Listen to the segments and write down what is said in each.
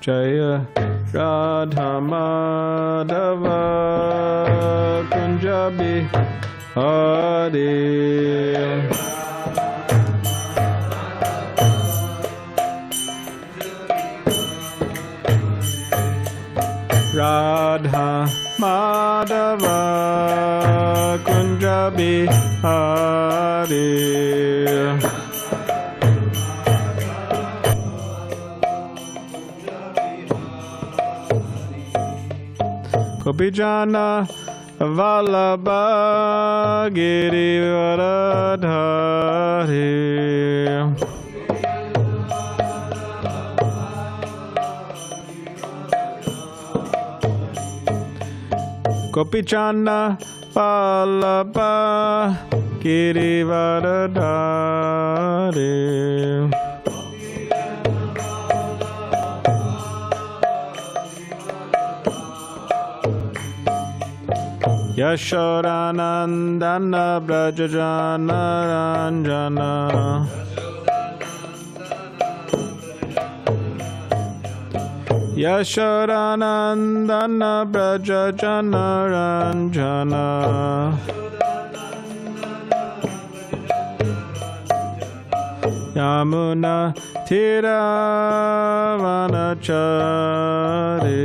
Jaya Radha Madhava Kunja Bihari Radha Madhava Kunja Bihari Gopijana Vallabha Girivaradhari Gopijana Vallabha Girivaradhari Yashodanandana Brajajana Ranjana Yashodanandana Brajajana Ranjana Yamuna Tiravanachari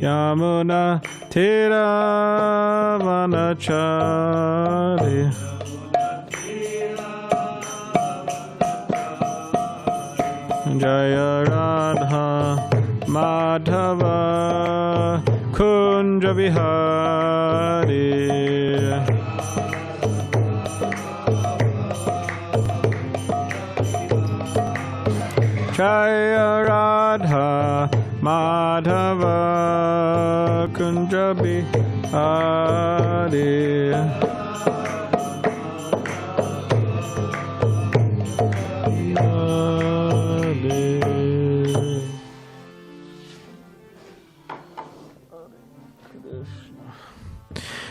Yamuna Tiravanachari Jaya Radha Madhava Kunja Vihari Jaya Radha Madhava Kunja Bihari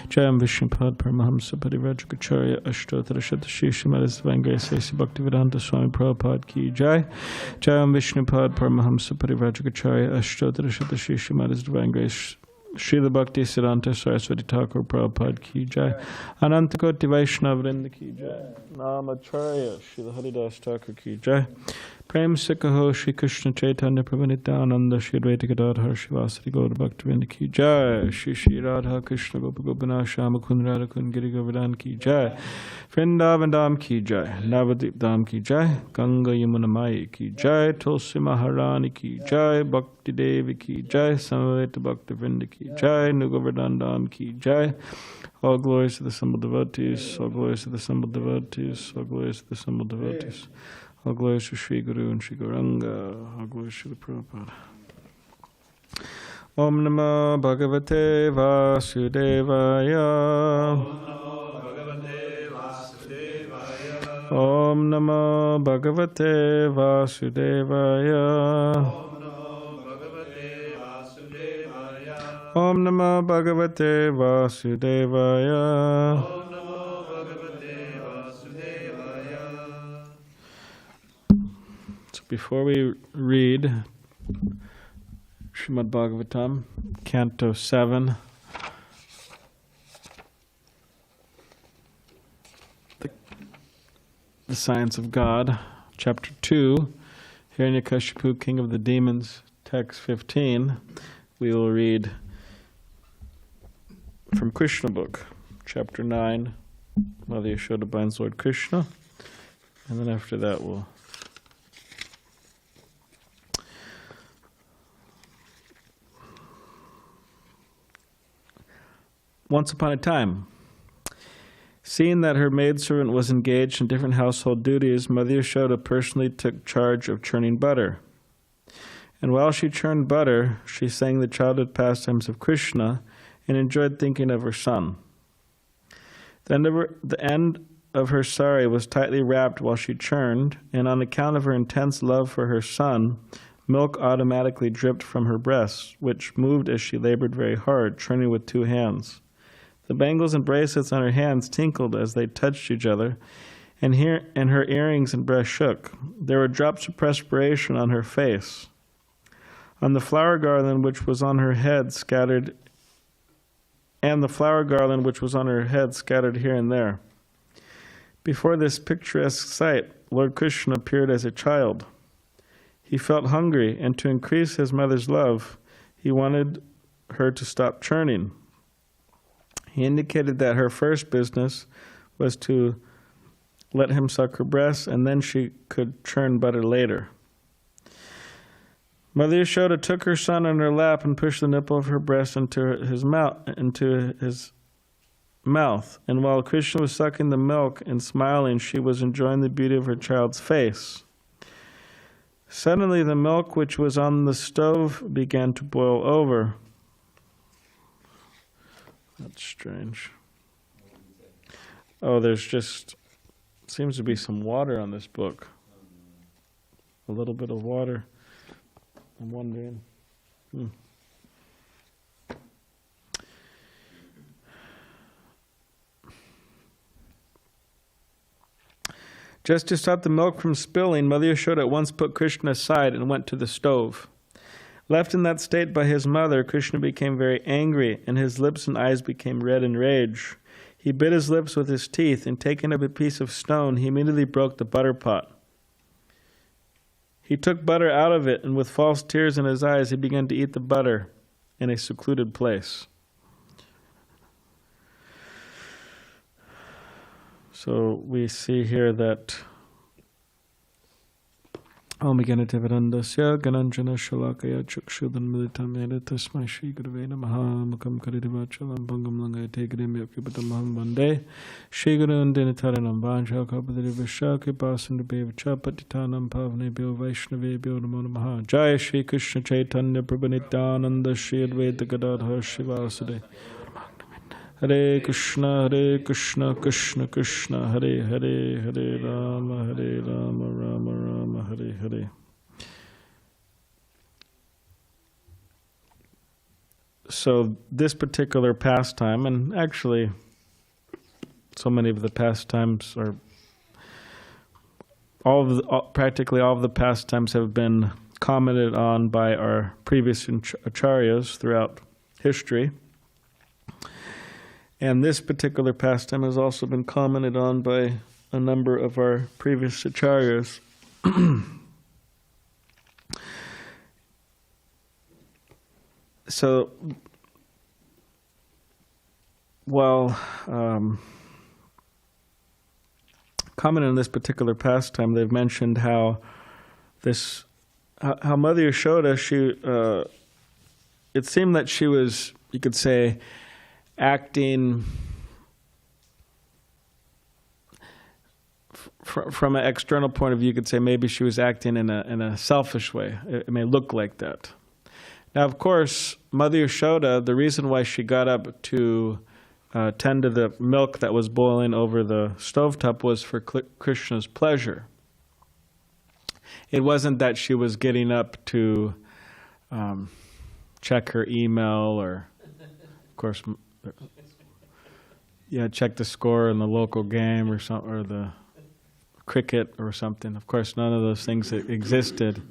Jayam Vishnupad Paramahamsa Parivrajagacharya Ashtotara Shatashisha Madhasvanga Sesi Bhaktivedanta Swami Prabhupada Ki Jai Jayam Vishnupad Paramahamsa Parivrajagacharya Ashtotara Shatashisha Madhasvanga Srila Bhakti Siddhanta Saraswati Thakur Prabhupada Ki Jai Anantakoti Vaishnava Vrinda Ki Jai Namacharya Srila Haridas Thakur Ki Jai Prem Sikaho Shri Krishna Chaitanya Prabhu Nityananda Shri Advaita Gadadhar Shivasari Gaura Bhaktivinoda Ki Jai Shri Shri Radha Krishna Gopa Gopinath Shama Kund Radha Kund Giri Govardhan Ki Jai Vrindavan Dham Ki Jai Navadip Dham Ki Jai Ganga Yamuna Mai Ki Jai Tulsi Maharani Ki Jai Bhakti Devi Ki Jai Samaveta Bhakti Vrinda Ki Jai Nugovardhan Dham Ki Jai All glories to the assembled devotees, all glories to the assembled devotees, all glories to the assembled devotees. All glories to Sri Guru and Sri Gauranga. All glories to the Prabhupada. Om Namo Bhagavate Vasudevaya. Om Namo Bhagavate Vasudevaya. Om Namo Bhagavate Vasudevaya. Before we read Srimad Bhagavatam, Canto 7, the Science of God, Chapter 2, Hiranyakashipu, King of the Demons, Text 15, we will read from Krishna book, Chapter 9, Mother Yashoda binds Lord Krishna, and then after that we'll Once upon a time, seeing that her maidservant was engaged in different household duties, Mother Yashoda personally took charge of churning butter. And while she churned butter, she sang the childhood pastimes of Krishna and enjoyed thinking of her son. The end of her sari was tightly wrapped while she churned, and on account of her intense love for her son, milk automatically dripped from her breasts, which moved as she labored very hard, churning with 2 hands. The bangles and bracelets on her hands tinkled as they touched each other, and her earrings and breast shook. There were drops of perspiration on her face. On the flower garland which was on her head scattered, and the flower garland which was on her head scattered here and there. Before this picturesque sight, Lord Krishna appeared as a child. He felt hungry, and to increase his mother's love, he wanted her to stop churning. He indicated that her first business was to let him suck her breasts, and then she could churn butter later. Mother Yashoda took her son on her lap and pushed the nipple of her breast into his mouth. And while Krishna was sucking the milk and smiling, she was enjoying the beauty of her child's face. Suddenly, the milk which was on the stove began to boil over. That's strange. Oh, there's just seems to be some water on this book. A little bit of water. I'm wondering. Just to stop the milk from spilling, Mother Yashoda at once put Krishna aside and went to the stove. Left in that state by his mother, Krishna became very angry, and his lips and eyes became red in rage. He bit his lips with his teeth, and taking up a piece of stone, he immediately broke the butter pot. He took butter out of it, and with false tears in his eyes, he began to eat the butter in a secluded place. So we see here that Omiganativadandasya Gananjana Shalakaya Chukshudan Militam Editasmai Shri Guruvena Mahamukam Karirivachalam Bangam Langa Tegrim Yokipatamaham Vande Shri Gurun Dinitaranam Vancha Kapadri Vishaki Basan Bevachapatitanam Pavne Bio Vaishnave Bio Namo Namaha Jaya Shri Krishna Chaitanya Prabhanitananda Shri Advaita Gadadhar Shivasade Hare Krishna, Krishna Krishna, Hare Hare, Hare Rama, Rama Rama, Hare Hare. So this particular pastime, and actually so many of the pastimes are, practically all of the pastimes have been commented on by our previous acharyas throughout history. And this particular pastime has also been commented on by a number of our previous acharyas. So, while commenting on this particular pastime, they've mentioned how Mother Yashoda, it seemed that she was, you could say, acting from an external point of view. You could say maybe she was acting in a selfish way. It may look like that. Now, of course, Mother Yashoda, the reason why she got up to tend to the milk that was boiling over the stovetop was for Krishna's pleasure. It wasn't that she was getting up to check her email or, of course, check the score in the local game or something, or the cricket or something. Of course, none of those things existed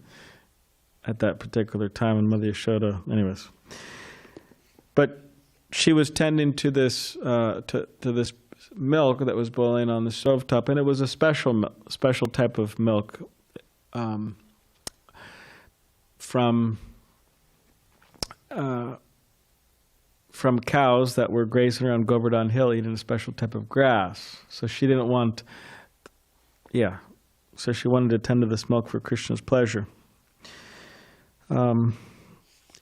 at that particular time in Mother Yashoda. Anyways, but she was tending to this to this milk that was boiling on the stovetop, and it was a special type of milk from cows that were grazing around Govardhan Hill eating a special type of grass. So she didn't want, so she wanted to tend to this milk for Krishna's pleasure. And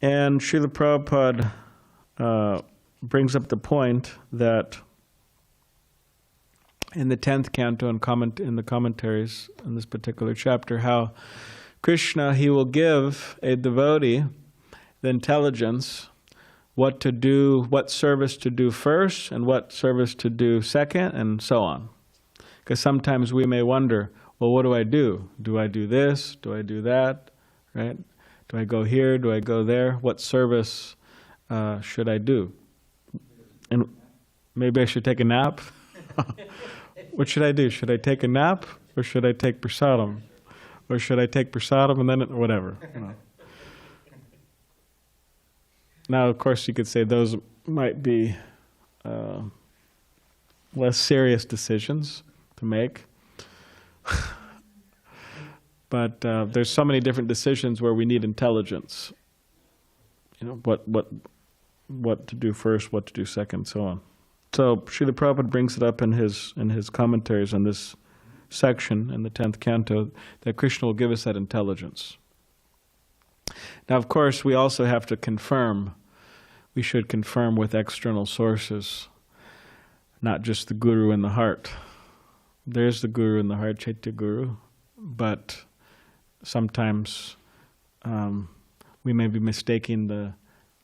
Srila Prabhupada brings up the point that in the 10th canto and in the commentaries in this particular chapter, how Krishna, he will give a devotee the intelligence what to do, what service to do first, and what service to do second, and so on. Because sometimes we may wonder, well, what do I do? Do I do this? Do I do that? Right? Do I go here? Do I go there? What service should I do? And maybe I should take a nap? What should I do? Should I take a nap or should I take prasadam? Or should I take prasadam and then whatever? You know. Now, of course, you could say those might be less serious decisions to make. But there's so many different decisions where we need intelligence. You know, what to do first, what to do second, so on. So Srila Prabhupada brings it up in his commentaries on this section in the 10th canto that Krishna will give us that intelligence. Now, of course, we also have to confirm. We should confirm with external sources, not just the Guru in the heart. There's the Guru in the heart, Chaitya Guru, but sometimes we may be mistaking the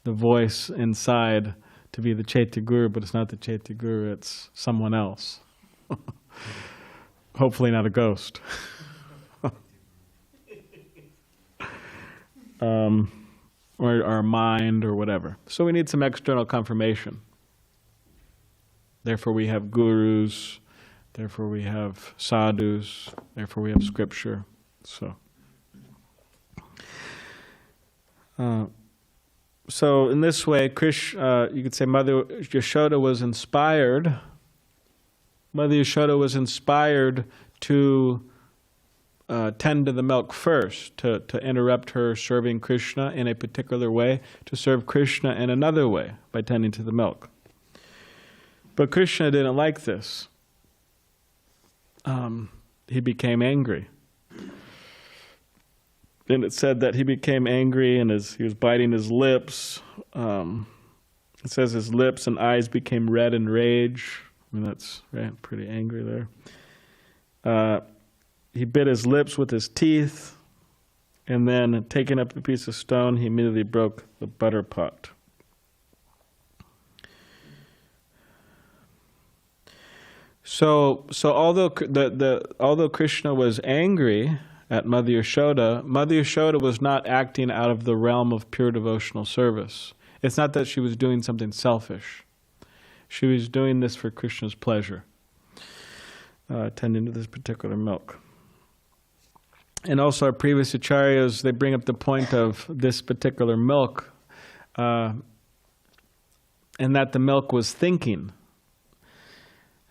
voice inside to be the Chaitya Guru, but it's not the Chaitya Guru, it's someone else. Hopefully not a ghost. Or our mind or whatever. So we need some external confirmation. Therefore we have gurus, therefore we have sadhus, therefore we have scripture. So in this way, you could say Mother Yashoda was inspired. Mother Yashoda was inspired to tend to the milk first, to interrupt her serving Krishna in a particular way, to serve Krishna in another way by tending to the milk. But Krishna didn't like this. He became angry. And it said that he became angry and he was biting his lips. It says his lips and eyes became red in rage. I mean, that's right, pretty angry there. He bit his lips with his teeth, and then taking up the piece of stone, he immediately broke the butter pot. So although Krishna was angry at Mother Yashoda was not acting out of the realm of pure devotional service. It's not that she was doing something selfish. She was doing this for Krishna's pleasure, tending to this particular milk. And also our previous acharyas, they bring up the point of this particular milk, and that the milk was thinking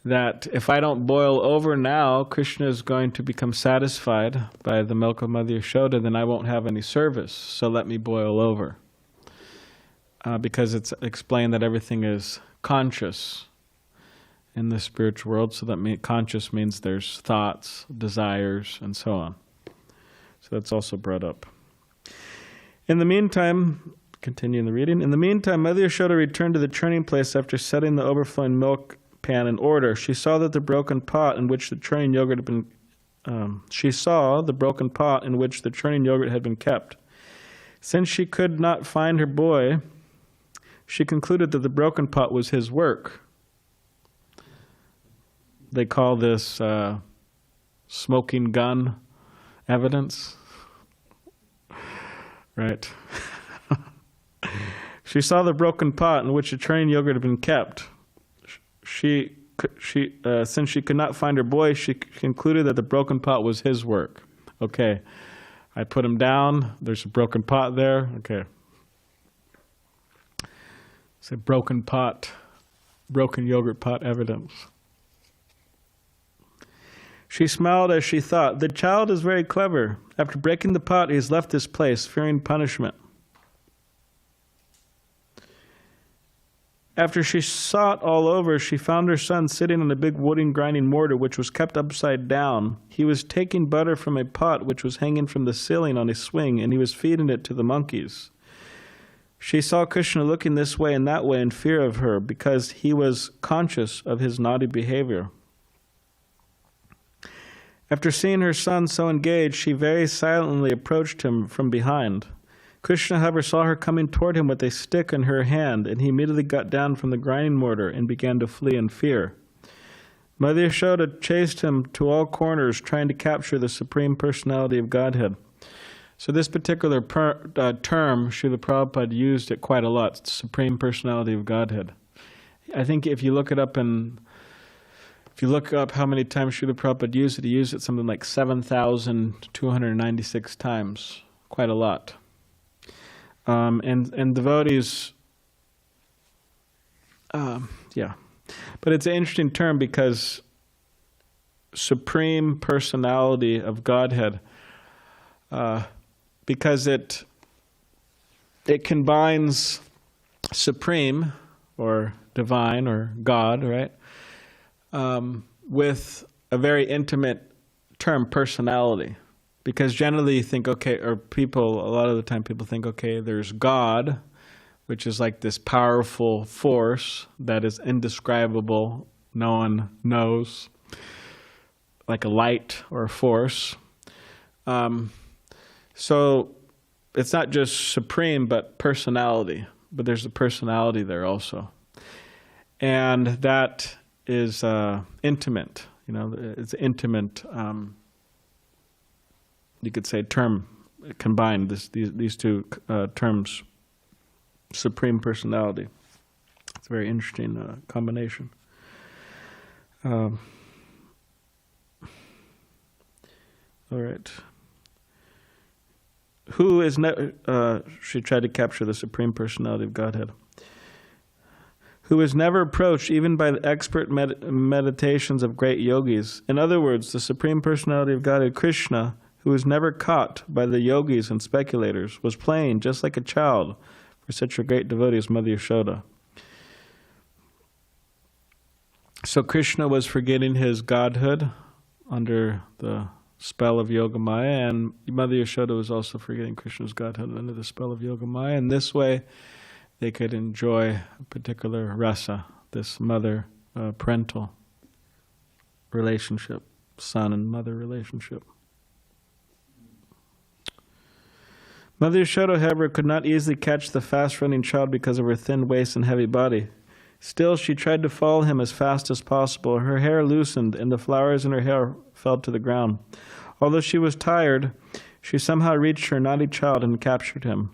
that if I don't boil over now, Krishna is going to become satisfied by the milk of Mother Yashoda, then I won't have any service, so let me boil over. Because it's explained that everything is conscious in the spiritual world, so that conscious means there's thoughts, desires, and so on. So that's also brought up. In the meantime, continuing the reading, in the meantime, Mother Yashoda returned to the churning place after setting the overflowing milk pan in order. She saw that the broken pot in which the churning yogurt had been kept. Since she could not find her boy, she concluded that the broken pot was his work. They call this smoking gun evidence, right? She saw the broken pot in which the churning yogurt had been kept. Since she could not find her boy, she concluded that the broken pot was his work. Okay, I put him down. There's a broken pot there. Okay, it's a broken pot, broken yogurt pot evidence. She smiled as she thought, the child is very clever. After breaking the pot, he has left this place, fearing punishment. After she sought all over, she found her son sitting on a big wooden grinding mortar which was kept upside down. He was taking butter from a pot which was hanging from the ceiling on a swing, and he was feeding it to the monkeys. She saw Krishna looking this way and that way in fear of her because he was conscious of his naughty behavior. After seeing her son so engaged, she very silently approached him from behind. Krishna, however, saw her coming toward him with a stick in her hand, and he immediately got down from the grinding mortar and began to flee in fear. Mother Yashoda chased him to all corners, trying to capture the Supreme Personality of Godhead. So this particular term, Srila Prabhupada used it quite a lot, Supreme Personality of Godhead. I think if you look it up if if you look up how many times Srila Prabhupada used it, he used it something like 7,296 times. Quite a lot. And devotees, yeah. But it's an interesting term because Supreme Personality of Godhead, because it combines supreme or divine or God, right, with a very intimate term, personality. Because generally you think, okay, or people, a lot of the time people think, okay, there's God, which is like this powerful force that is indescribable, no one knows, like a light or a force. So it's not just supreme, but personality. But there's a personality there also. And that is intimate. You know, it's intimate, you could say, term combined, these two terms, Supreme Personality. It's a very interesting combination. All right. Who is she tried to capture the Supreme Personality of Godhead. Who is never approached even by the expert meditations of great yogis. In other words, the Supreme Personality of Godhead, Krishna, who was never caught by the yogis and speculators, was playing just like a child for such a great devotee as Mother Yashoda. So Krishna was forgetting his godhood under the spell of Yogamaya, and Mother Yashoda was also forgetting Krishna's godhood under the spell of Yogamaya, and this way they could enjoy a particular rasa, this mother-parental relationship, son and mother relationship. Mother Yashoda, however, could not easily catch the fast-running child because of her thin waist and heavy body. Still, she tried to follow him as fast as possible. Her hair loosened, and the flowers in her hair fell to the ground. Although she was tired, she somehow reached her naughty child and captured him.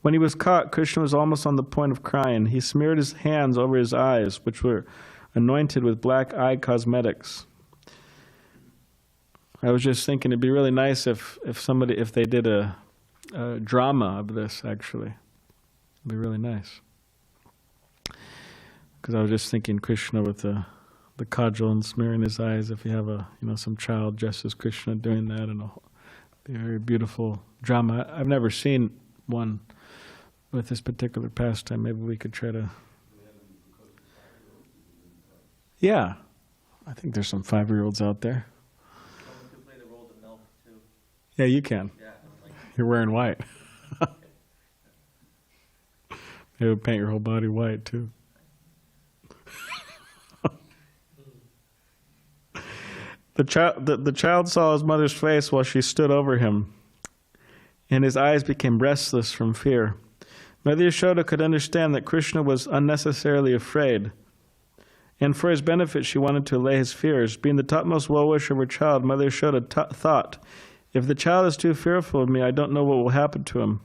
When he was caught, Krishna was almost on the point of crying. He smeared his hands over his eyes, which were anointed with black eye cosmetics. I was just thinking it'd be really nice if they did a drama of this, actually. It'd be really nice. Because I was just thinking Krishna with the kajal and smearing his eyes, if you have some child dressed as Krishna doing that, and be a very beautiful drama. I've never seen one with this particular pastime. Maybe we could try to... Yeah. I think there's some 5-year-olds out there. We could play the role of milk, too. Yeah, you can. Yeah. You're wearing white. It would paint your whole body white, too. The child saw his mother's face while she stood over him, and his eyes became restless from fear. Mother Yashoda could understand that Krishna was unnecessarily afraid, and for his benefit she wanted to allay his fears. Being the topmost well-wisher of her child, Mother Yashoda thought, if the child is too fearful of me, I don't know what will happen to him.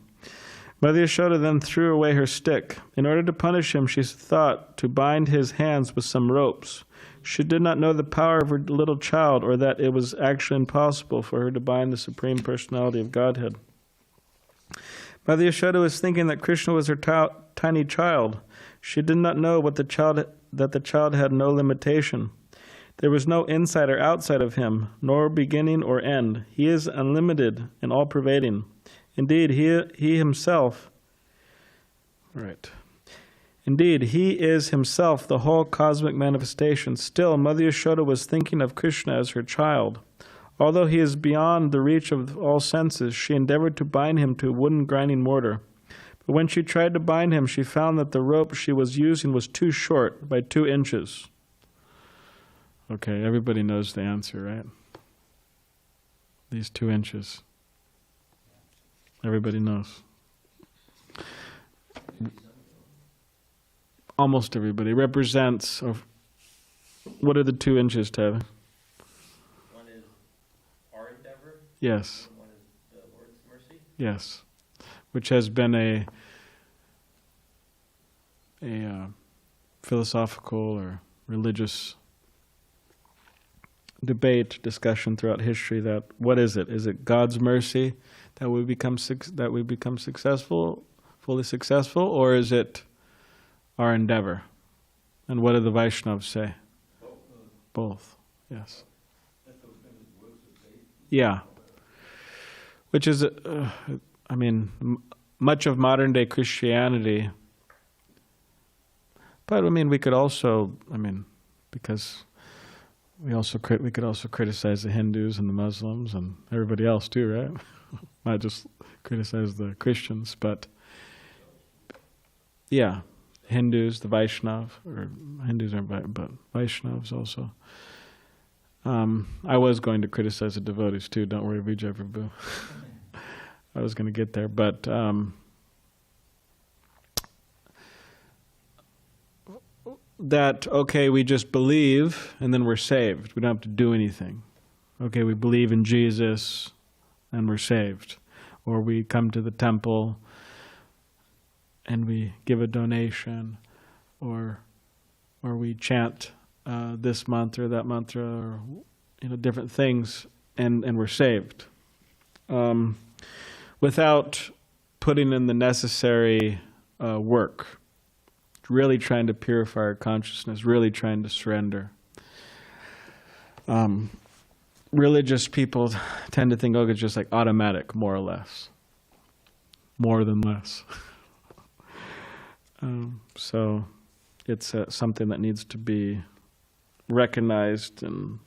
Mother Yashoda then threw away her stick. In order to punish him, she thought to bind his hands with some ropes. She did not know the power of her little child, or that it was actually impossible for her to bind the Supreme Personality of Godhead. Mother Yashoda was thinking that Krishna was her tiny child. She did not know that the child had no limitation. There was no inside or outside of him, nor beginning or end. He is unlimited and all-pervading. Indeed, he himself... Right. Indeed, he is himself the whole cosmic manifestation. Still, Mother Yashoda was thinking of Krishna as her child. Although he is beyond the reach of all senses, she endeavored to bind him to a wooden grinding mortar. But when she tried to bind him, she found that the rope she was using was too short, by 2 inches. Okay, everybody knows the answer, right? These 2 inches. Everybody knows. Almost everybody represents. What are the 2 inches, Tyler? One is our endeavor. Yes. And one is the Lord's mercy. Yes, which has been a philosophical or religious debate, discussion throughout history that what is it? Is it God's mercy that we become successful, fully successful, or is it our endeavor? And what do the Vaishnavas say? Both. Yes. Yeah. Which is, much of modern day Christianity. But we could also, because we could also criticize the Hindus and the Muslims and everybody else too, right? Not just criticize the Christians, but yeah, Hindus, the Vaishnava, or Hindus aren't, but Vaishnavas also. I was going to criticize the devotees too. Don't worry, Vijay Prabhu. I was going to get there, but that, okay, we just believe and then we're saved. We don't have to do anything. Okay, we believe in Jesus and we're saved. Or we come to the temple and we give a donation, or we chant this mantra, that mantra, or different things, and we're saved. Without putting in the necessary work. Really trying to purify our consciousness, really trying to surrender. Religious people tend to think, oh, it's just like automatic, more or less. More than less. So it's something that needs to be recognized and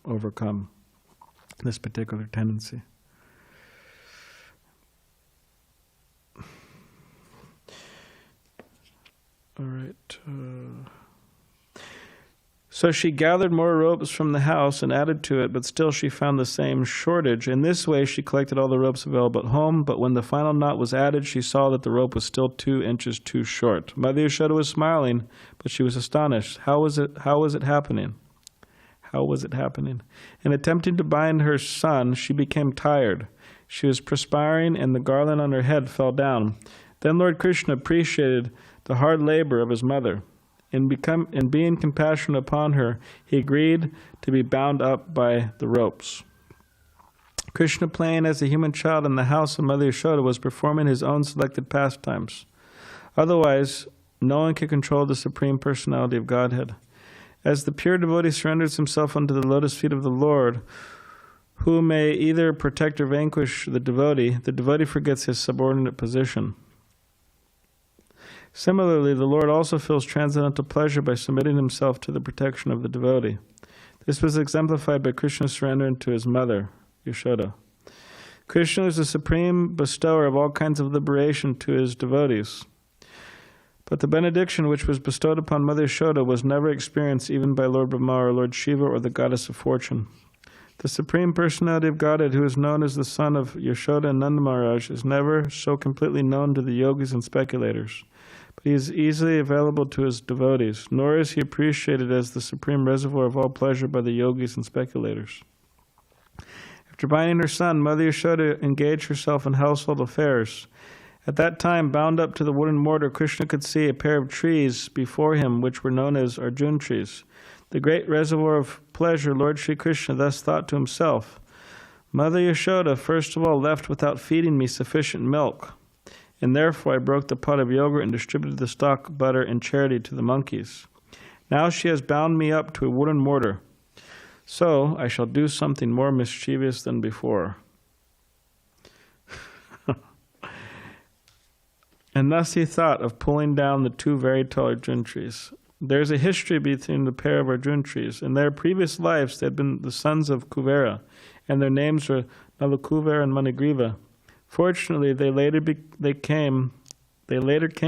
overcome, this particular tendency. All right. So she gathered more ropes from the house and added to it, but still she found the same shortage. In this way she collected all the ropes available at home, but when the final knot was added, she saw that the rope was still 2 inches too short. Mother Yashoda was smiling, but she was astonished. How was it happening? How was it happening? In attempting to bind her son, she became tired. She was perspiring, and the garland on her head fell down. Then Lord Krishna appreciated the hard labor of his mother. In being compassionate upon her, he agreed to be bound up by the ropes. Krishna, playing as a human child in the house of Mother Yashoda, was performing his own selected pastimes. Otherwise, no one could control the Supreme Personality of Godhead. As the pure devotee surrenders himself unto the lotus feet of the Lord, who may either protect or vanquish the devotee forgets his subordinate position. Similarly, the Lord also feels transcendental pleasure by submitting himself to the protection of the devotee. This was exemplified by Krishna's surrender to his mother, Yashoda. Krishna is the supreme bestower of all kinds of liberation to his devotees. But the benediction which was bestowed upon Mother Yashoda was never experienced even by Lord Brahma or Lord Shiva or the goddess of fortune. The Supreme Personality of Godhead, who is known as the son of Yashoda and Nanda Maharaj, is never so completely known to the yogis and speculators. But he is easily available to his devotees, nor is he appreciated as the supreme reservoir of all pleasure by the yogis and speculators. After binding her son, Mother Yashoda engaged herself in household affairs. At that time, bound up to the wooden mortar, Krishna could see a pair of trees before him, which were known as Arjuna trees. The great reservoir of pleasure, Lord Sri Krishna thus thought to himself, Mother Yashoda first of all left without feeding me sufficient milk, and therefore I broke the pot of yogurt and distributed the stock, butter, and charity to the monkeys. Now she has bound me up to a wooden mortar, so I shall do something more mischievous than before. And thus he thought of pulling down the 2 very tall Arjuna trees. There is a history between the pair of Arjuna trees. In their previous lives they had been the sons of Kuvera, and their names were Nalakuvera and Manigriva. Fortunately, they later came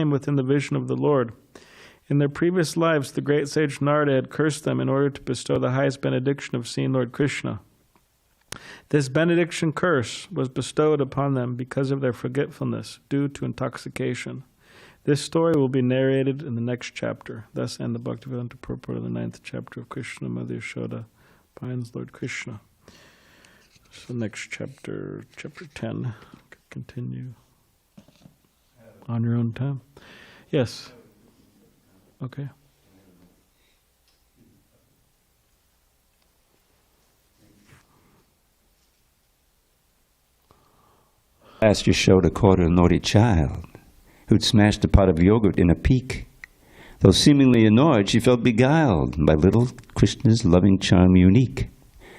within the vision of the Lord. In their previous lives, the great sage Narada had cursed them in order to bestow the highest benediction of seeing Lord Krishna. This benediction curse was bestowed upon them because of their forgetfulness due to intoxication. This story will be narrated in the next chapter. Thus end the Bhaktivedanta purport of the 9th chapter of Krishna, Mother Yashoda, binds Lord Krishna. So next chapter, chapter 10, continue on your own time. Yes. Okay. Last year showed a quarter naughty child who'd smashed a pot of yogurt in a peak. Though seemingly annoyed, she felt beguiled by little Krishna's loving charm unique.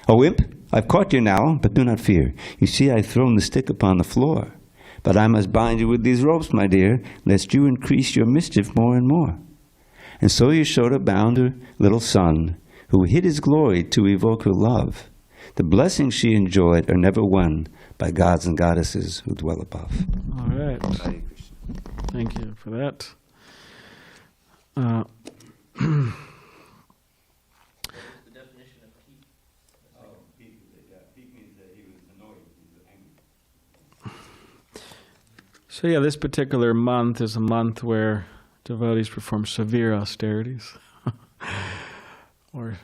"Oh, imp, I've caught you now, but do not fear. You see, I've thrown the stick upon the floor. But I must bind you with these ropes, my dear, lest you increase your mischief more and more." And so Yashoda bound her little son, who hid his glory to evoke her love. The blessings she enjoyed are never won by gods and goddesses who dwell above. All right. Thank you for that. The definition of peak. Peak means that he was annoyed, he was angry. So yeah, this particular month is a month where devotees perform severe austerities or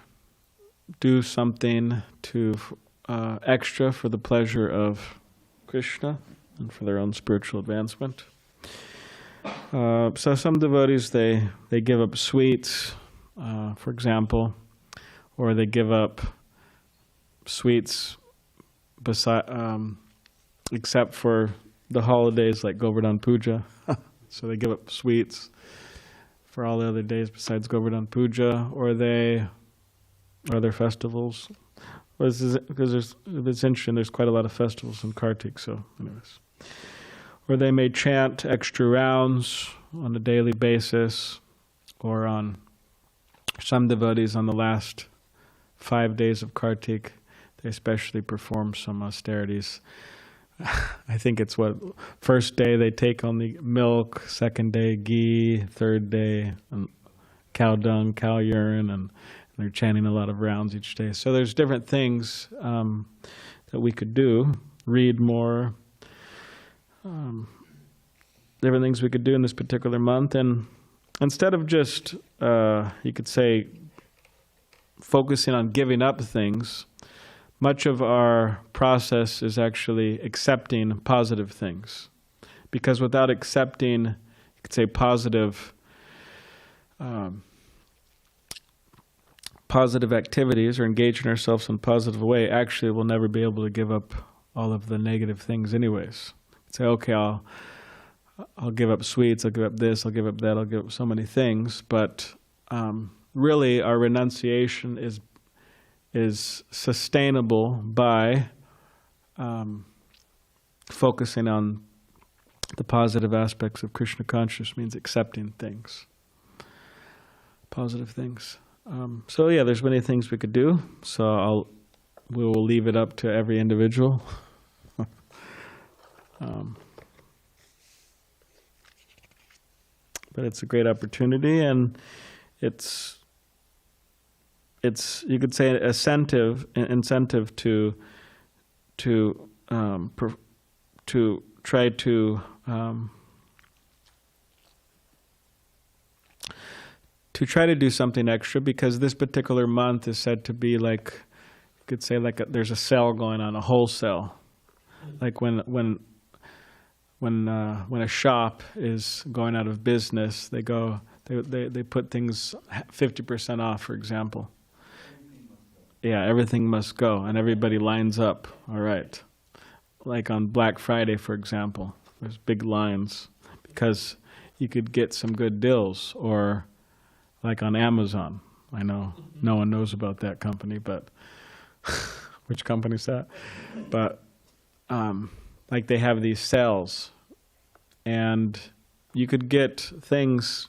do something to extra for the pleasure of Krishna and for their own spiritual advancement. So some devotees, they give up sweets, for example, or they give up sweets except for the holidays like Govardhan Puja. So they give up sweets for all the other days besides Govardhan Puja, or other festivals. Because it's interesting, there's quite a lot of festivals in Kartik, so anyways. Or they may chant extra rounds on a daily basis, or on some devotees on the last 5 days of Kartik, they especially perform some austerities. I think it's first day they take only milk, second day ghee, third day cow dung, cow urine, and they're chanting a lot of rounds each day. So there's different things that we could do, read more, different things we could do in this particular month. And instead of just, you could say, focusing on giving up things, much of our process is actually accepting positive things. Because without accepting, you could say, positive activities or engaging ourselves in a positive way, actually we'll never be able to give up all of the negative things anyways. Say, okay, I'll give up sweets, I'll give up this, I'll give up that, I'll give up so many things, but really our renunciation is sustainable by focusing on the positive aspects of Krishna consciousness, means accepting things, positive things. So yeah, there's many things we could do. So we will leave it up to every individual. But it's a great opportunity, and it's you could say incentive to try to try to do something extra, because this particular month is said to be like, you could say, like there's a sale going on, a wholesale, like when a shop is going out of business, they put things 50% off, for example. Yeah, everything must go, and everybody lines up. All right, like on Black Friday, for example, there's big lines because you could get some good deals. Or like on Amazon, I know no one knows about that company, but which company is that? But like they have these sales, and you could get things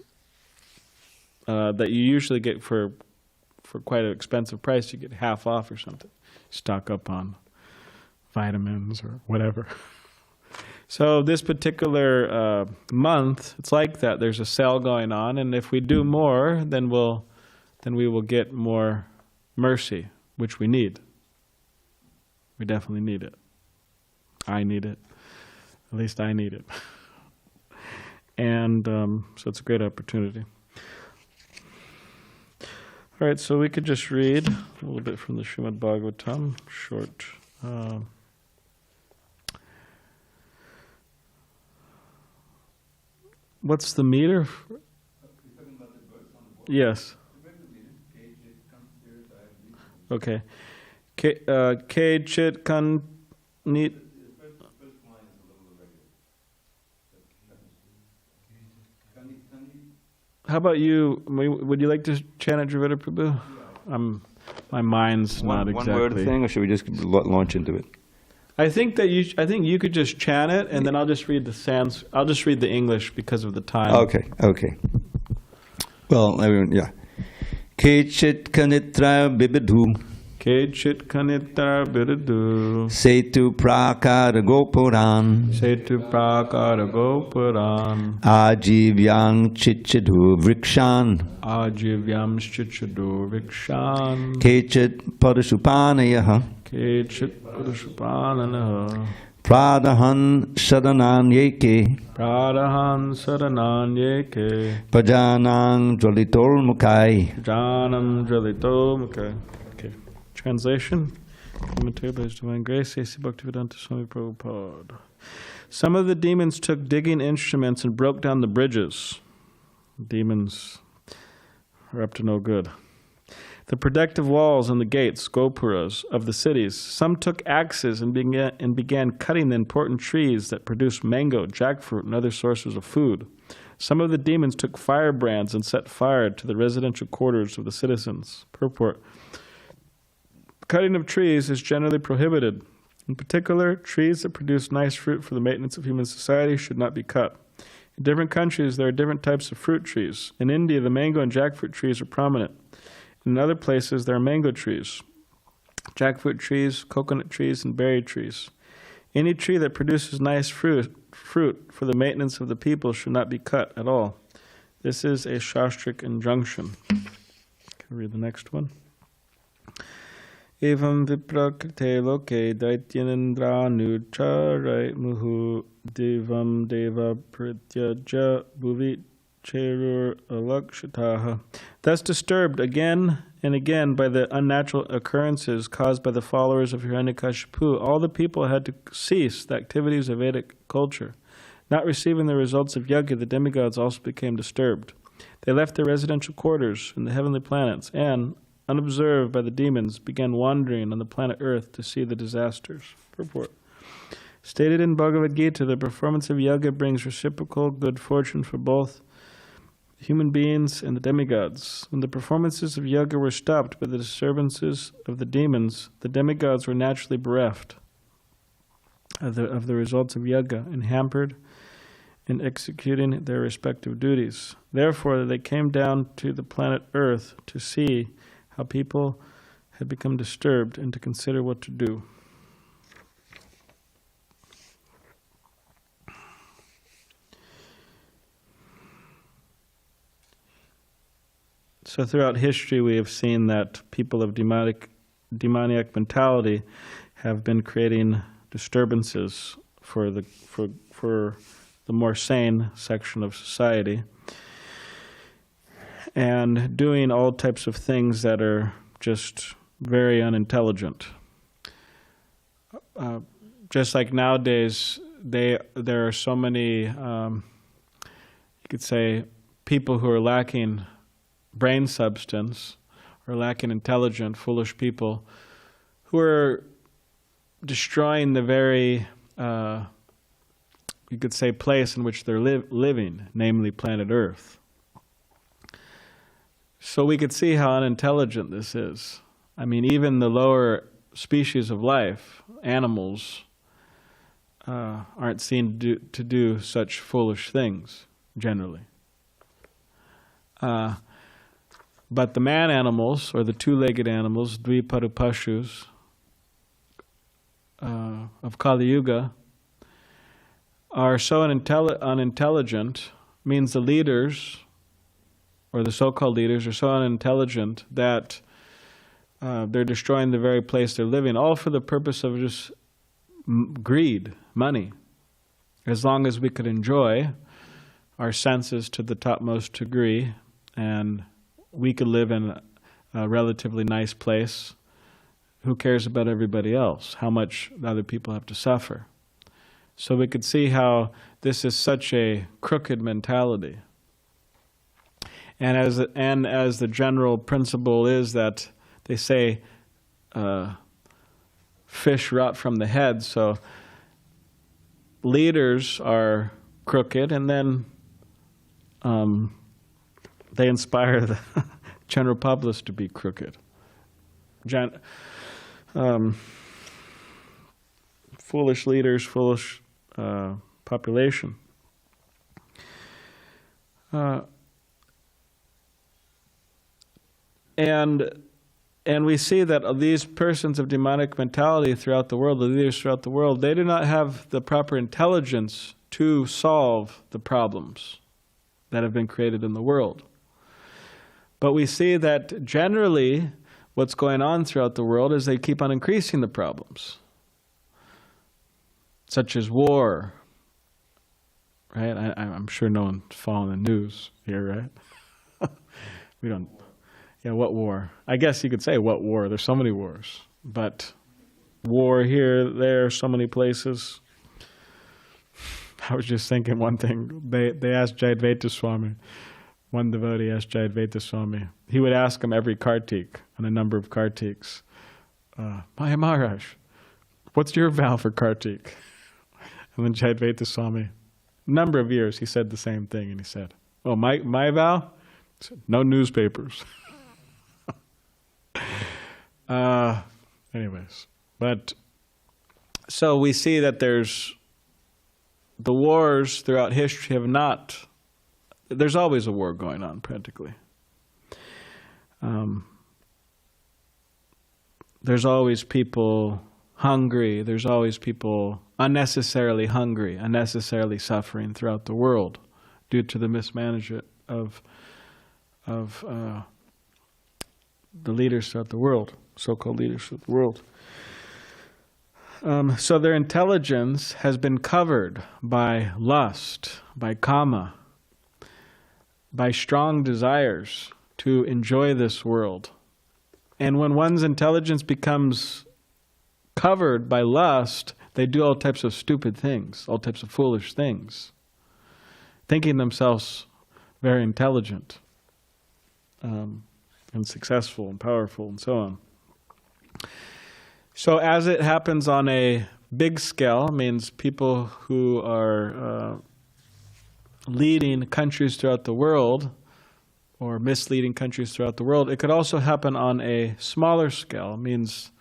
that you usually get for quite an expensive price. You get half off or something. Stock up on vitamins or whatever. So this particular month, it's like that. There's a sale going on, and if we do more, then we will get more mercy, which we need. We definitely need it. I need it. At least I need it. And so it's a great opportunity. All right, so we could just read a little bit from the Srimad Bhagavatam, short. What's the meter? You're talking about the verse on the board? Yes. Okay. K chit kan nit. The first line is a little irregular. How about you? Would you like to chant it, Dravida Prabhu? My mind's not exactly. One word thing, or should we just launch into it? I think you could just chant it, and then I'll just read I'll just read the English because of the time. Okay. Well, everyone, yeah. Kechit kanitra bibidhu. Kechit kanitra bibidhu. Setu prakara gopuran. Setu prakara gopuran. Ajivyang chichidhu vrikshan. Ajivyam chichidhu vrikshan. Kechit parashupanayaha. Kechit parashupanayaha. Pradahan sadananyeke. Pradahan sadananyeke. Pajanang jwalitol mukai. Janam jalito mukai. Okay. Translation. Commentary by His Divine Grace, A.C. Bhaktivedanta Swami Prabhupada. Some of the demons took digging instruments and broke down the bridges. Demons are up to no good. The protective walls and the gates, gopuras, of the cities. Some took axes and began cutting the important trees that produce mango, jackfruit, and other sources of food. Some of the demons took firebrands and set fire to the residential quarters of the citizens. Purport. Cutting of trees is generally prohibited. In particular, trees that produce nice fruit for the maintenance of human society should not be cut. In different countries, there are different types of fruit trees. In India, the mango and jackfruit trees are prominent. In other places, there are mango trees, jackfruit trees, coconut trees, and berry trees. Any tree that produces nice fruit for the maintenance of the people should not be cut at all. This is a Shastric injunction. Can read the next one. Evam viprakrite loke daityanendranu charai muhu devam deva prityaja bhuvi cherur alakshataha. Thus disturbed again and again by the unnatural occurrences caused by the followers of Hiranyakashipu, all the people had to cease the activities of Vedic culture. Not receiving the results of yajna, the demigods also became disturbed. They left their residential quarters in the heavenly planets and, unobserved by the demons, began wandering on the planet Earth to see the disasters. Purport. Stated in Bhagavad Gita, the performance of yajna brings reciprocal good fortune for both human beings and the demigods. When the performances of yajna were stopped by the disturbances of the demons, the demigods were naturally bereft of the results of yajna and hampered in executing their respective duties. Therefore, they came down to the planet Earth to see how people had become disturbed and to consider what to do. So throughout history, we have seen that people of demoniac mentality have been creating disturbances for the more sane section of society, and doing all types of things that are just very unintelligent. Just like nowadays, there are so many, you could say, people who are lacking brain substance or lacking intelligent, foolish people who are destroying the very, you could say, place in which they're living, namely planet Earth. So we could see how unintelligent this is. I mean, even the lower species of life, animals, aren't seen to do such foolish things, generally. But the man animals, or the two-legged animals, dviparupashus, of Kali Yuga, are so unintelligent, means the leaders, or the so-called leaders, are so unintelligent that they're destroying the very place they're living, all for the purpose of just greed, money. As long as we could enjoy our senses to the topmost degree, and we could live in a relatively nice place, who cares about everybody else? How much other people have to suffer? So we could see how this is such a crooked mentality. And as the general principle is that they say fish rot from the head, so leaders are crooked, and then they inspire the general populace to be crooked. Foolish leaders, foolish population. And we see that these persons of demonic mentality throughout the world, the leaders throughout the world, they do not have the proper intelligence to solve the problems that have been created in the world. But we see that generally what's going on throughout the world is they keep on increasing the problems, such as war, right? I'm sure no one's following the news here, right? We don't. Yeah, what war? I guess you could say what war. There's so many wars. But war here, there, so many places. I was just thinking one thing. They asked Jayadvaita Swami, one devotee asked Jayadvaita Swami. He would ask him every Kartik, on a number of Kartiks, Maya Maharaj, what's your vow for Kartik? And then Jayadvaita Swami, a number of years, he said the same thing. And he said, oh, my vow? He said, no newspapers. Anyways, but so we see that there's the wars throughout history have not, there's always a war going on practically. There's always people hungry, there's always people unnecessarily hungry, unnecessarily suffering throughout the world due to the mismanagement of the leaders throughout the world, so-called leaders of the world. So their intelligence has been covered by lust, by kama, by strong desires to enjoy this world. And when one's intelligence becomes covered by lust, they do all types of stupid things, all types of foolish things, thinking themselves very intelligent. And successful and powerful and so on. So as it happens on a big scale, means people who are leading countries throughout the world or misleading countries throughout the world, it could also happen on a smaller scale. It means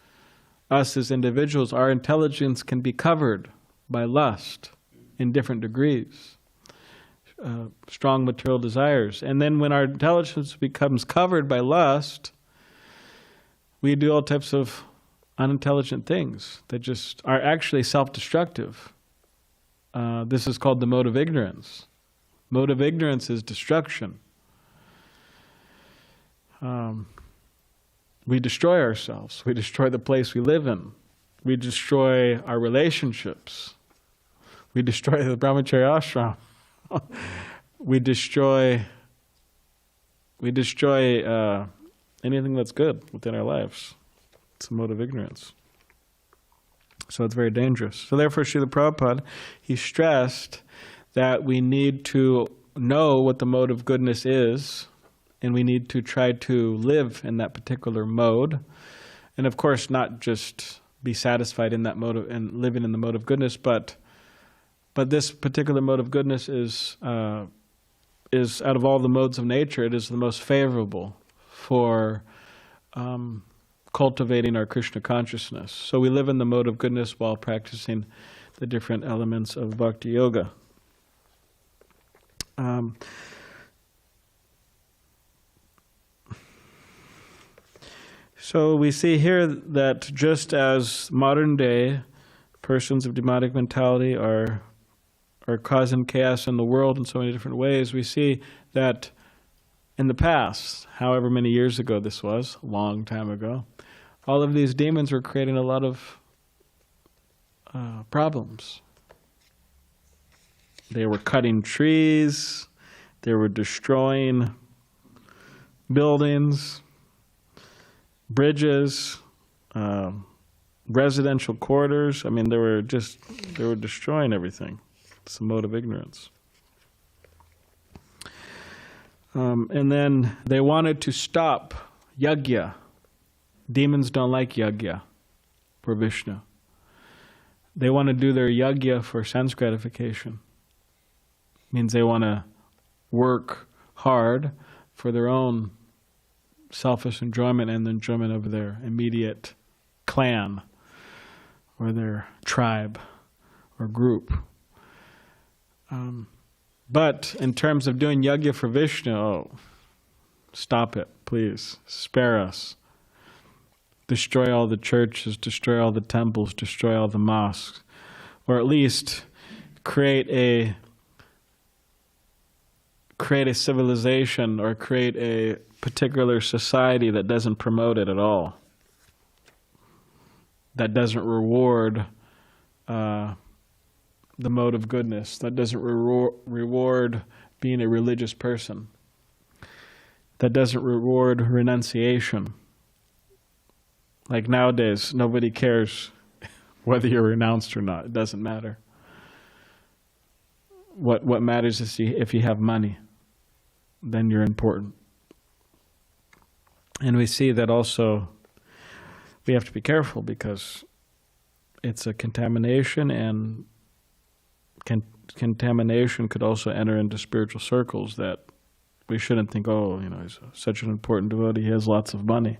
us as individuals, our intelligence can be covered by lust in different degrees. Strong material desires. And then when our intelligence becomes covered by lust, we do all types of unintelligent things that just are actually self-destructive. This is called the mode of ignorance. Mode of ignorance is destruction. We destroy ourselves. We destroy the place we live in. We destroy our relationships. We destroy the brahmacharya ashram. We destroy anything that's good within our lives. It's a mode of ignorance. So it's very dangerous. So therefore, Srila Prabhupada, he stressed that we need to know what the mode of goodness is, and we need to try to live in that particular mode. And of course, not just be satisfied in that mode and living in the mode of goodness, but this particular mode of goodness is out of all the modes of nature, it is the most favorable for cultivating our Krishna consciousness. So we live in the mode of goodness while practicing the different elements of Bhakti Yoga. So we see here that just as modern day persons of demonic mentality are causing chaos in the world in so many different ways, we see that in the past, however many years ago this was, a long time ago, all of these demons were creating a lot of problems. They were cutting trees, they were destroying buildings, bridges, residential quarters. I mean, they were destroying everything. It's a mode of ignorance. And then they wanted to stop yajna. Demons don't like yajna for Vishnu. They want to do their yajna for sense gratification. Means they want to work hard for their own selfish enjoyment and the enjoyment of their immediate clan or their tribe or group. But in terms of doing yajna for Vishnu, oh, stop it, please. Spare us. Destroy all the churches, destroy all the temples, destroy all the mosques. Or at least create a civilization or create a particular society that doesn't promote it at all. That doesn't reward the mode of goodness. That doesn't reward being a religious person. That doesn't reward renunciation. Like nowadays, nobody cares whether you're renounced or not. It doesn't matter. What matters is if you have money, then you're important. And we see that also we have to be careful because it's a contamination, and contamination could also enter into spiritual circles that we shouldn't think, oh, he's such an important devotee, he has lots of money.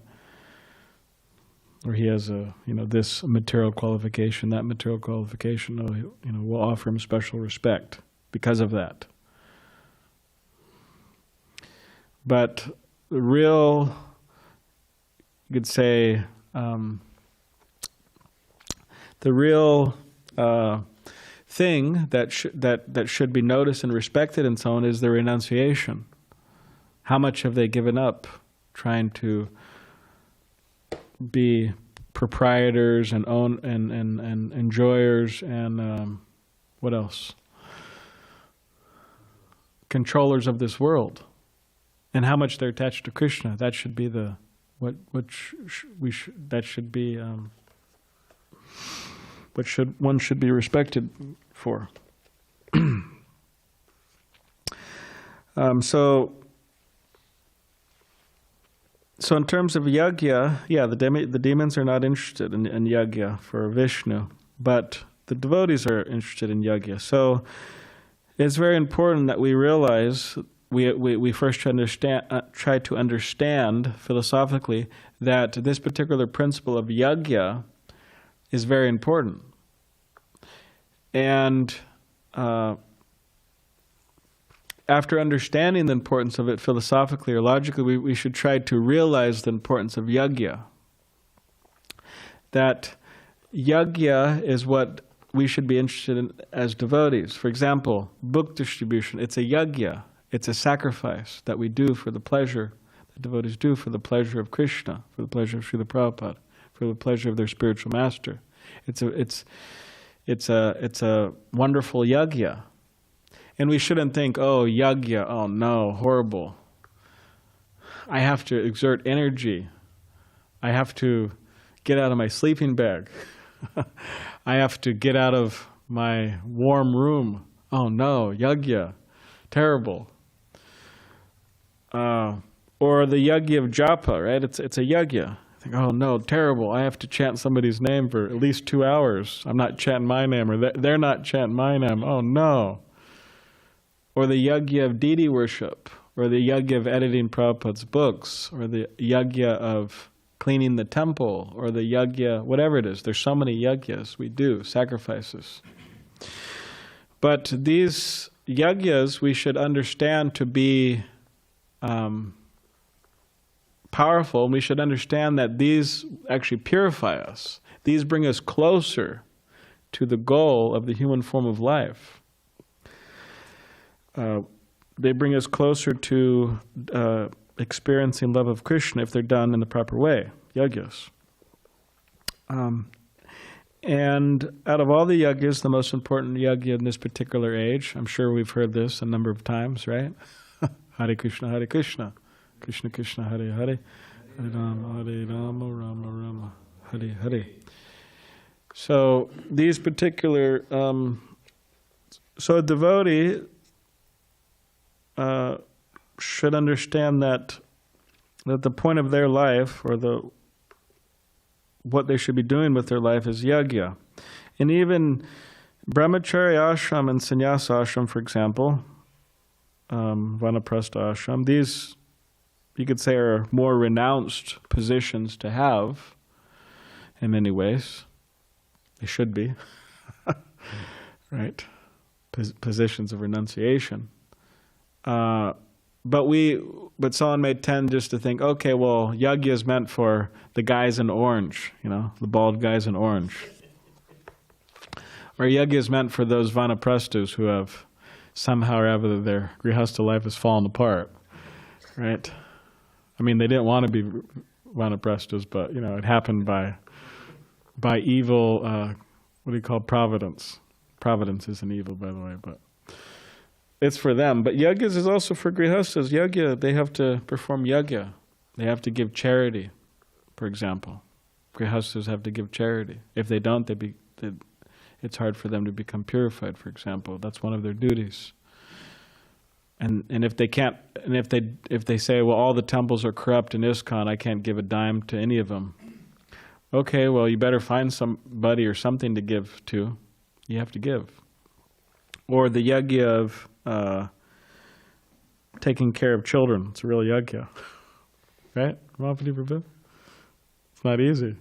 Or he has this material qualification, that material qualification, we'll offer him special respect because of that. But the real, you could say, the real thing that should be noticed and respected and so on is the renunciation. How much have they given up trying to be proprietors and own and enjoyers and what else? Controllers of this world, and how much they're attached to Krishna. That should be the what one should be respected for. So in terms of yajna, the demons are not interested in yajna for Vishnu, but the devotees are interested in yajna. So it's very important that we realize, we first try to understand philosophically that this particular principle of yajna is very important. And after understanding the importance of it philosophically or logically, we should try to realize the importance of yajna. That yajna is what we should be interested in as devotees. For example, book distribution, it's a yajna. It's a sacrifice that we do for the pleasure, the devotees do for the pleasure of Krishna, for the pleasure of Srila Prabhupada, for the pleasure of their spiritual master. It's a wonderful yajna. And we shouldn't think, oh, yajna, oh no, horrible. I have to exert energy. I have to get out of my sleeping bag. I have to get out of my warm room. Oh no, yajna, terrible. Or the yajna of japa, right? It's a yajna. I think, oh no, terrible. I have to chant somebody's name for at least 2 hours. I'm not chanting my name, or they're not chanting my name. Oh no. Or the yajna of deity worship, or the yajna of editing Prabhupada's books, or the yajna of cleaning the temple, or the yajna, whatever it is. There's so many yajnas we do, sacrifices. But these yajnas we should understand to be powerful, and we should understand that these actually purify us. These bring us closer to the goal of the human form of life. They bring us closer to experiencing love of Krishna if they're done in the proper way, yajnas. And out of all the yajnas, the most important yajna in this particular age, I'm sure we've heard this a number of times, right? Hare Krishna, Krishna Krishna, Hare Hare, Hare Rama, Rama Rama, Hare Hare. So these particular, so a devotee should understand that the point of their life, or what they should be doing with their life, is yajna. And even brahmacharya ashram and sannyasa ashram, for example, vanaprastha ashram, these you could say, are more renounced positions to have in many ways. They should be, right? Positions of renunciation. But someone may tend just to think, okay, well, yajna is meant for the guys in orange, the bald guys in orange. Or yajna is meant for those vanaprasthas who have somehow or other their grihastha life has fallen apart, right? I mean, they didn't want to be vanaprasthas, but it happened by evil. What do you call providence? Providence isn't evil, by the way, but it's for them. But yajnas is also for grihasthas. Yajna, they have to perform yajna. They have to give charity, for example. Grihasthas have to give charity. If they don't, it's hard for them to become purified, for example. That's one of their duties. And if they can't, and if they say, well, all the temples are corrupt in ISKCON, I can't give a dime to any of them. Okay, well, you better find somebody or something to give to. You have to give. Or the yajna of taking care of children. It's a real yajna. Right? Prabhu? It's not easy.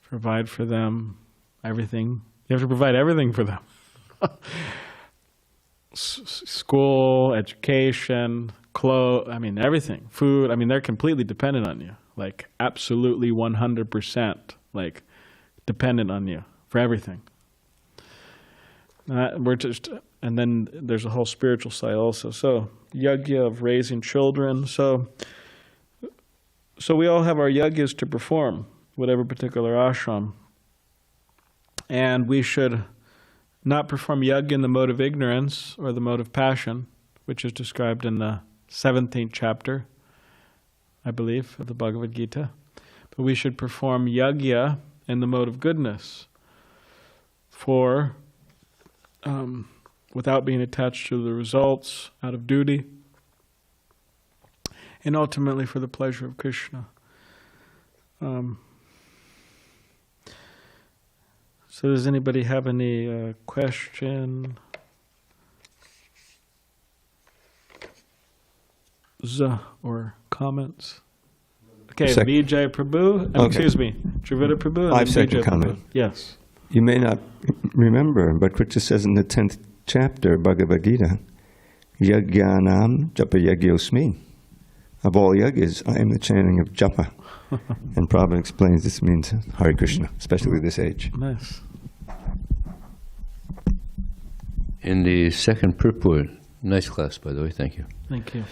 Provide for them everything. You have to provide everything for them. School, education, clothes, everything. Food, they're completely dependent on you. Like, absolutely 100%, like, dependent on you for everything. And then there's a whole spiritual side also. So, yajna of raising children. So we all have our yajnas to perform, whatever particular ashram. And we should not perform yajna in the mode of ignorance or the mode of passion, which is described in the 17th chapter, I believe, of the Bhagavad Gita. But we should perform yajna in the mode of goodness, without being attached to the results, out of duty, and ultimately for the pleasure of Krishna. So does anybody have any question? Or comments? Okay, Vijay Prabhu, excuse me, Trivita Prabhu. I have second comment. Yes. You may not remember, but Krishna says in the 10th chapter, Bhagavad Gita, Yajnanam japa yajñosmi. Of all yajnas, I am the chanting of japa. And Prabhu explains this means Hare Krishna, especially this age. Nice. In the second purport, nice class, by the way, thank you. Thank you,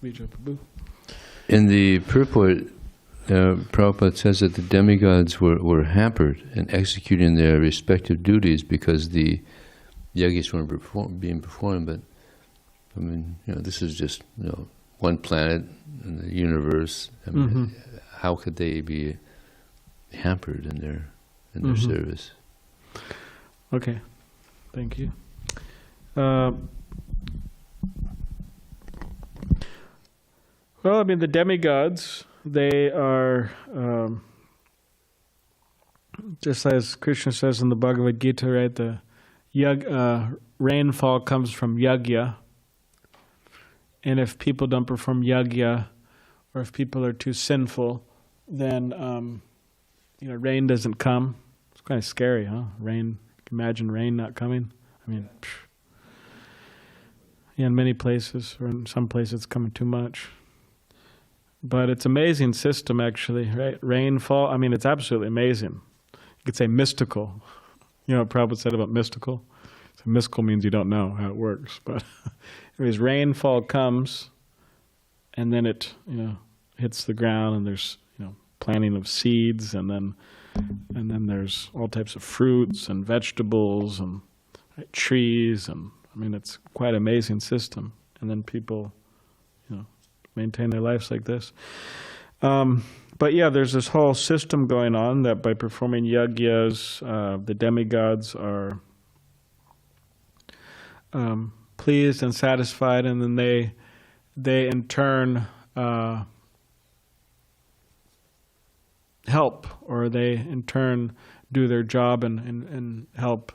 Vijay Prabhu. In the purport, Prabhupada says that the demigods were hampered in executing their respective duties because the yajnas weren't being performed. But this is just one planet in the universe. How could they be hampered in their service? Okay, thank you. Well, the demigods, they are, just as Krishna says in the Bhagavad Gita, right, the rainfall comes from yajna. And if people don't perform yajna, or if people are too sinful, then, rain doesn't come. It's kind of scary, huh? Rain, imagine rain not coming. In many places, or in some places it's coming too much. But it's an amazing system, actually, right? Rainfall, it's absolutely amazing. You could say mystical. You know what Prabhupada said about mystical? So mystical means you don't know how it works. But anyways, rainfall comes, and then it, hits the ground, and there's, planting of seeds, and then there's all types of fruits and vegetables and trees, and it's quite an amazing system. And then people, maintain their lives like this. But yeah, there's this whole system going on that by performing yajnas, the demigods are pleased and satisfied, and then they in turn help, or they in turn do their job and help,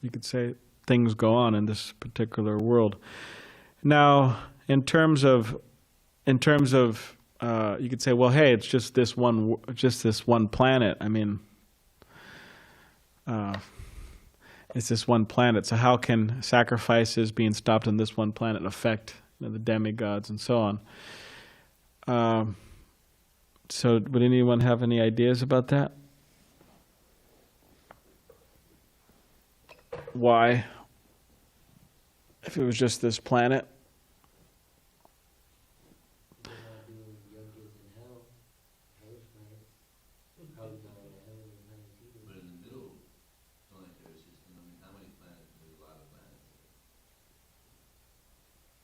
you could say, things go on in this particular world. Now, in terms of you could say, well, hey, it's just this one planet. I mean, it's this one planet. So how can sacrifices being stopped on this one planet affect the demigods and so on? So would anyone have any ideas about that? Why? If it was just this planet?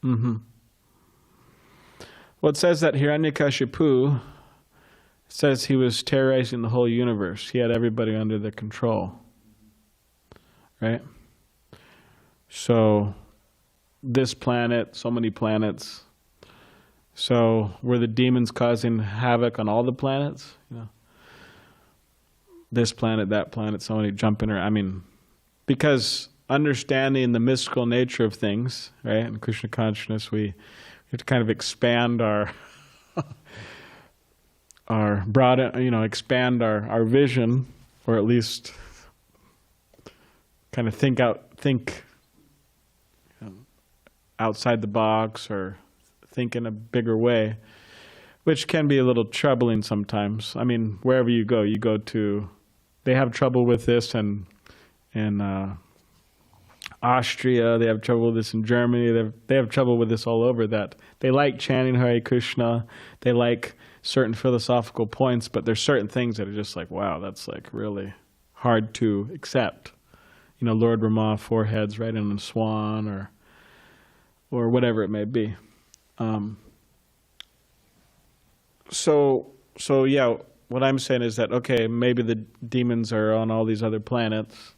Mm-hmm. Well, it says that Hiranyakashipu, says he was terrorizing the whole universe. He had everybody under their control. Right? So, this planet, so many planets. So, were the demons causing havoc on all the planets? This planet, that planet, so many jumping around. I mean, because understanding the mystical nature of things, right, in Krishna consciousness, we have to kind of expand our expand our vision, or at least kind of think outside the box, or think in a bigger way, which can be a little troubling sometimes. I mean, wherever you go to, they have trouble with this in Austria, they have trouble with this in Germany, they have trouble with this all over, that they like chanting Hare Krishna, they like certain philosophical points, but there's certain things that are just like, wow, that's like really hard to accept. Lord Rama, four heads right in a swan, or whatever it may be. So yeah, what I'm saying is that, okay, maybe the demons are on all these other planets,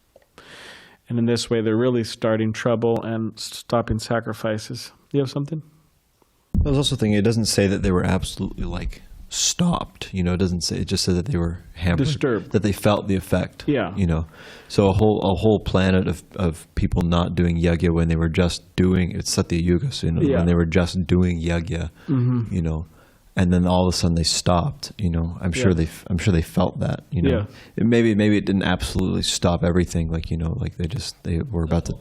and in this way they're really starting trouble and stopping sacrifices. You have something? I was also thinking, it doesn't say that they were absolutely like stopped. It doesn't say. It just said that they were hampered, disturbed, that they felt the effect. Yeah. So a whole planet of people not doing yajna when they were just doing, it's Satya Yuga. So when they were just doing yajna, and then all of a sudden they stopped. I'm sure they felt that. Yeah. Maybe it didn't absolutely stop everything. Like like they were about to.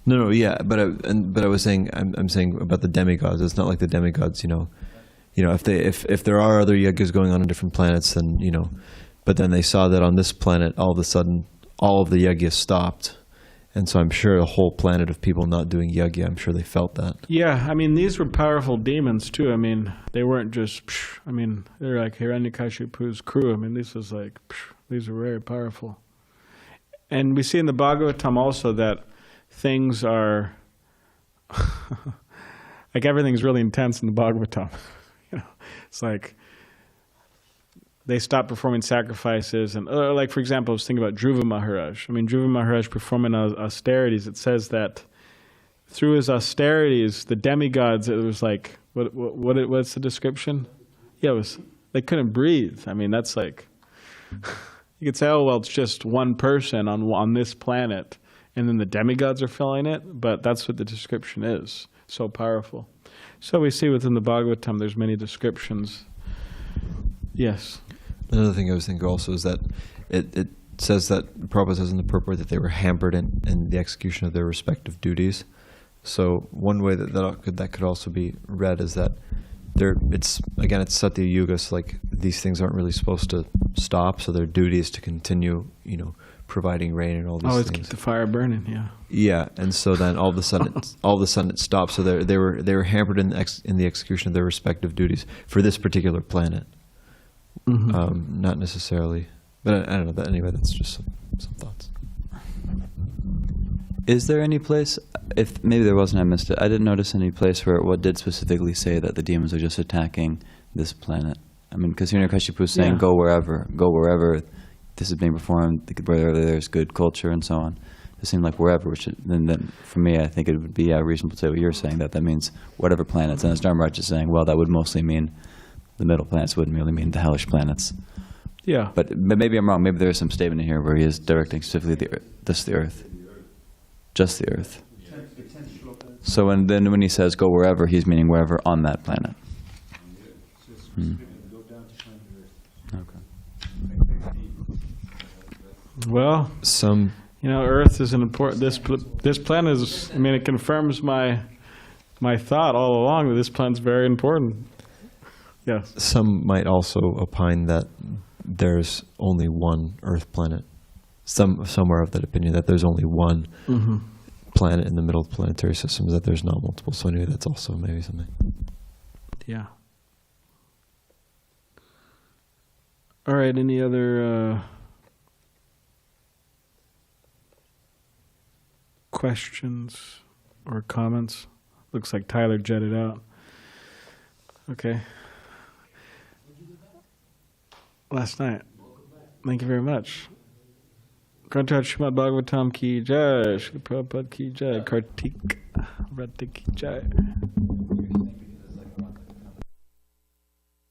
No, yeah, but I was saying, I'm saying about the demigods. It's not like the demigods, if there are other yajnas going on different planets, then but then they saw that on this planet, all of a sudden, all of the yajnas stopped, and so I'm sure a whole planet of people not doing yajna, I'm sure they felt that. Yeah, I mean, these were powerful demons too. I mean, they weren't just. I mean, they're like Hiranyakashipu's crew. I mean, these are very powerful, and we see in the Bhagavatam also that things are like everything's really intense in the Bhagavatam. It's like they stop performing sacrifices, and like, for example, I was thinking about Dhruva Maharaj. I mean, Dhruva Maharaj performing austerities. It says that through his austerities, the demigods, it was like what's the description? Yeah, it was they couldn't breathe. I mean, that's like you could say, oh well, it's just one person on this planet. And then the demigods are filling it, but that's what the description is. So powerful. So we see within the Bhagavatam, there's many descriptions. Yes. Another thing I was thinking also is that it says that Prabhupada says in the purport that they were hampered in the execution of their respective duties. So one way that could also be read is that it's Satya Yuga, so like these things aren't really supposed to stop, so their duty is to continue, providing rain and all these things. Keep the fire burning, yeah. Yeah, and so then all of a sudden it stopped. So they were hampered in the execution of their respective duties for this particular planet. Mm-hmm. Not necessarily, but I don't know. Anyway, that's just some thoughts. Is there any place, if maybe there wasn't, I missed it, I didn't notice any place where what did specifically say that the demons are just attacking this planet? I mean, because Hiranyakashipu is saying, go wherever this is being performed, wherever there's good culture and so on. It seemed like wherever, which then for me, I think it would be reasonable to say what you're saying, that means whatever planets. And as Dharmaraj is saying, well, that would mostly mean the middle planets, wouldn't really mean the hellish planets. Yeah. But maybe I'm wrong. Maybe there is some statement in here where he is directing specifically the Earth. Just the Earth. So when he says go wherever, he's meaning wherever on that planet. Okay. Well, Earth is an important. This planet is. I mean, it confirms my thought all along that this planet's very important. Yes. Some might also opine that there's only one Earth planet. Some are of that opinion that there's only one planet in the middle of the planetary systems, that there's not multiple. So anyway, that's also maybe something. Yeah. All right. Any other questions or comments? Looks like Tyler jetted out. Okay. Last night. Thank you very much. Grantat Shrimad Bhagavatam ki jai, Shri Prabhupada ki jai, Kartik Ratik ki jai.